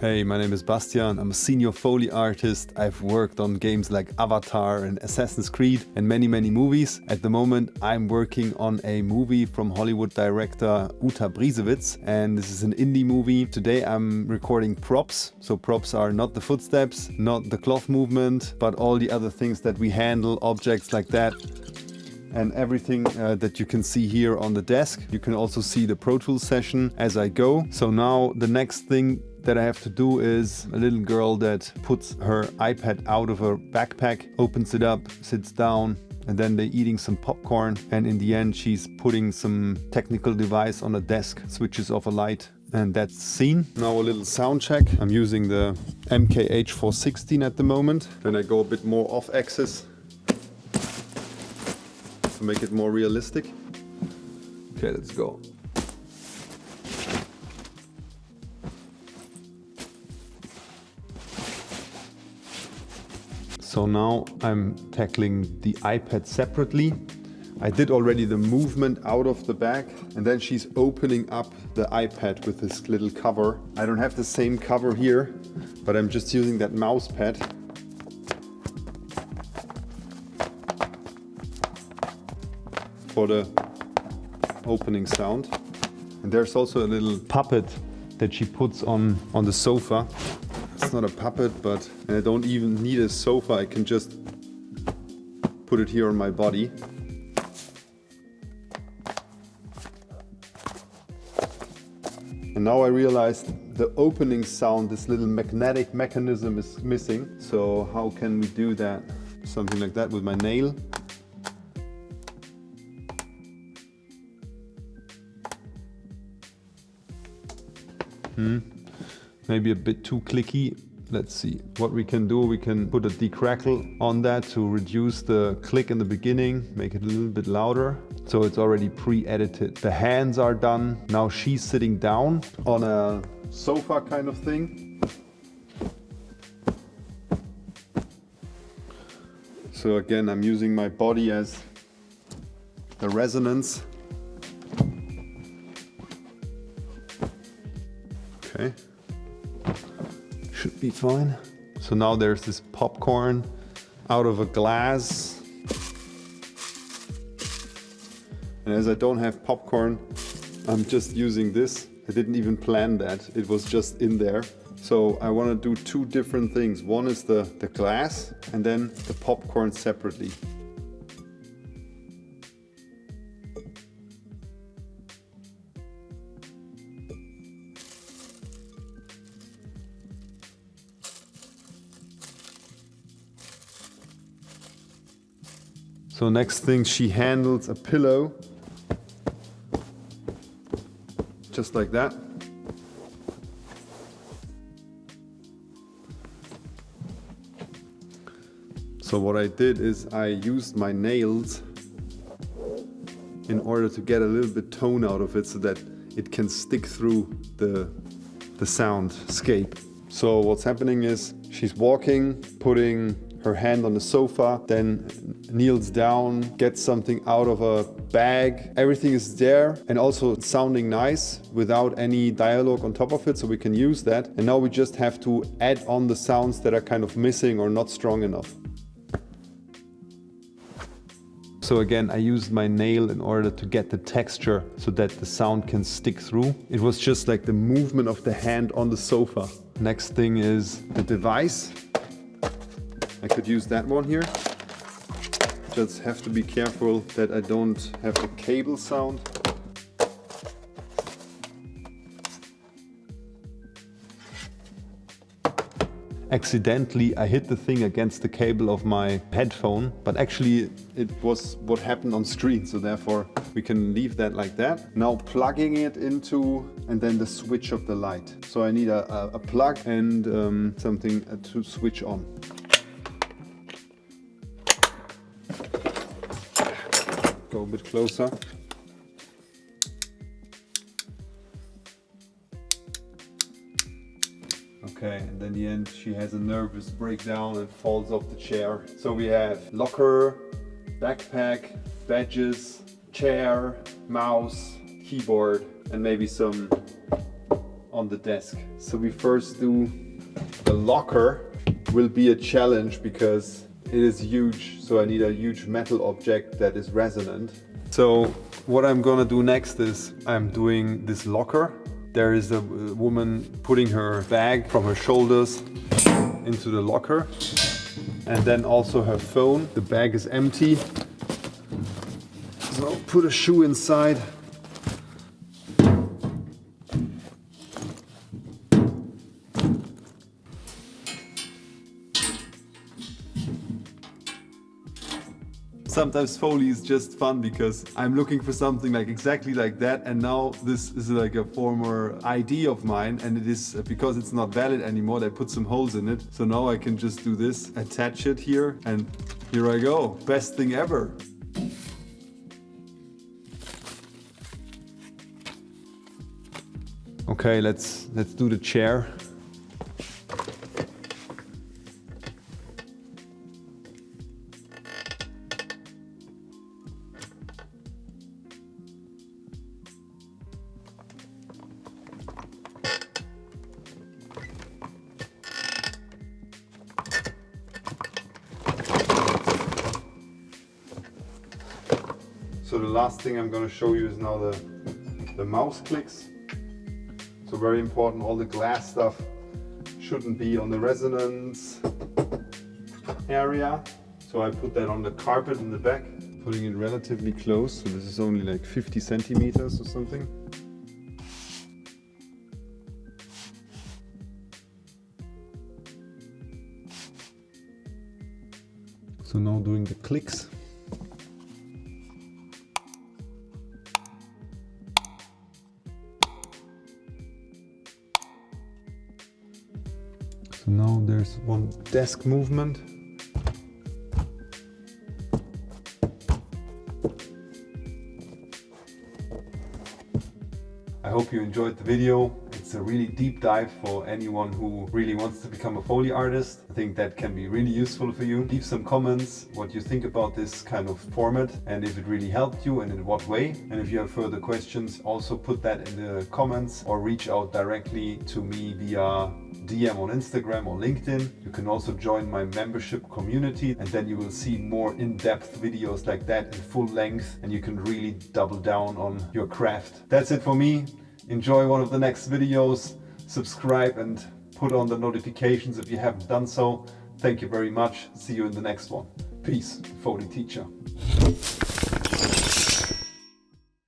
Hey, my name is Bastian. I'm a senior Foley artist. I've worked on games like Avatar and Assassin's Creed and many movies. At the moment, I'm working on a movie from Hollywood director Uta Briesewitz, and this is an indie movie. Today I'm recording props. So props are not the footsteps, not the cloth movement, but all the other things that we handle, objects like that. And everything that you can see here on the desk. You can also see the Pro Tools session as I go. So now the next thing that I have to do is a little girl that puts her iPad out of her backpack, opens it up, sits down, and then they're eating some popcorn. And in the end, she's putting some technical device on a desk, switches off a light, and that's scene. Now a little sound check. I'm using the MKH416 at the moment. Then I go a bit more off axis to make it more realistic. Okay, let's go. So now I'm tackling the iPad separately. I did already the movement out of the bag, and then she's opening up the iPad with this little cover. I don't have the same cover here, but I'm just using that mouse pad. For the opening sound. And there's also a little puppet that she puts on the sofa. It's not a puppet, but I don't even need a sofa. I can just put it here on my body. And now I realized the opening sound, this little magnetic mechanism is missing. So how can we do that? Something like that with my nail. Maybe a bit too clicky. Let's see what we can do. We can put a decrackle on that to reduce the click in the beginning, make it a little bit louder. So it's already pre-edited. The hands are done. Now she's sitting down on a sofa kind of thing. So again, I'm using my body as the resonance. Okay. Should be fine. So now there's this popcorn out of a glass. And as I don't have popcorn, I'm just using this. I didn't even plan that. It was just in there. So I want to do two different things. One is the glass and then the popcorn separately. So next thing, she handles a pillow, just like that. So what I did is I used my nails in order to get a little bit tone out of it so that it can stick through the soundscape. So what's happening is she's walking, putting her hand on the sofa, then kneels down, gets something out of a bag. Everything is there and also sounding nice without any dialogue on top of it, so we can use that. And now we just have to add on the sounds that are kind of missing or not strong enough. So again, I used my nail in order to get the texture so that the sound can stick through. It was just like the movement of the hand on the sofa. Next thing is the device. I could use that one here. Just have to be careful that I don't have the cable sound. Accidentally, I hit the thing against the cable of my headphone, but actually it was what happened on screen, so therefore we can leave that like that. Now plugging it into, and then the switch of the light. So I need a plug and something to switch on. Go a bit closer. Okay, and then in the end she has a nervous breakdown and falls off the chair. So we have locker, backpack, badges, chair, mouse, keyboard, and maybe some on the desk. So we first do the locker. Will be a challenge because it is huge, so I need a huge metal object that is resonant. So what I'm gonna do next is I'm doing this locker. There is a woman putting her bag from her shoulders into the locker, and then also her phone. The bag is empty, so put a shoe inside. Sometimes Foley is just fun because I'm looking for something like exactly like that, and now this is like a former idea of mine, and it is because it's not valid anymore, they put some holes in it. So now I can just do this, attach it here, and here I go. Best thing ever. Okay, let's do the chair. So the last thing I'm going to show you is now the mouse clicks. So very important, all the glass stuff shouldn't be on the resonance area. So I put that on the carpet in the back, putting it relatively close. So this is only like 50 centimeters or something. So now doing the clicks. So now there's one desk movement. I hope you enjoyed the video. It's a really deep dive for anyone who really wants to become a Foley artist. I think that can be really useful for you. Leave some comments what you think about this kind of format and if it really helped you and in what way. And if you have further questions, also put that in the comments or reach out directly to me via DM on Instagram or LinkedIn. You can also join my membership community, and then you will see more in-depth videos like that in full length, and you can really double down on your craft. That's it for me. Enjoy one of the next videos, subscribe and put on the notifications if you haven't done so. Thank you very much. See you in the next one. Peace, Foley teacher.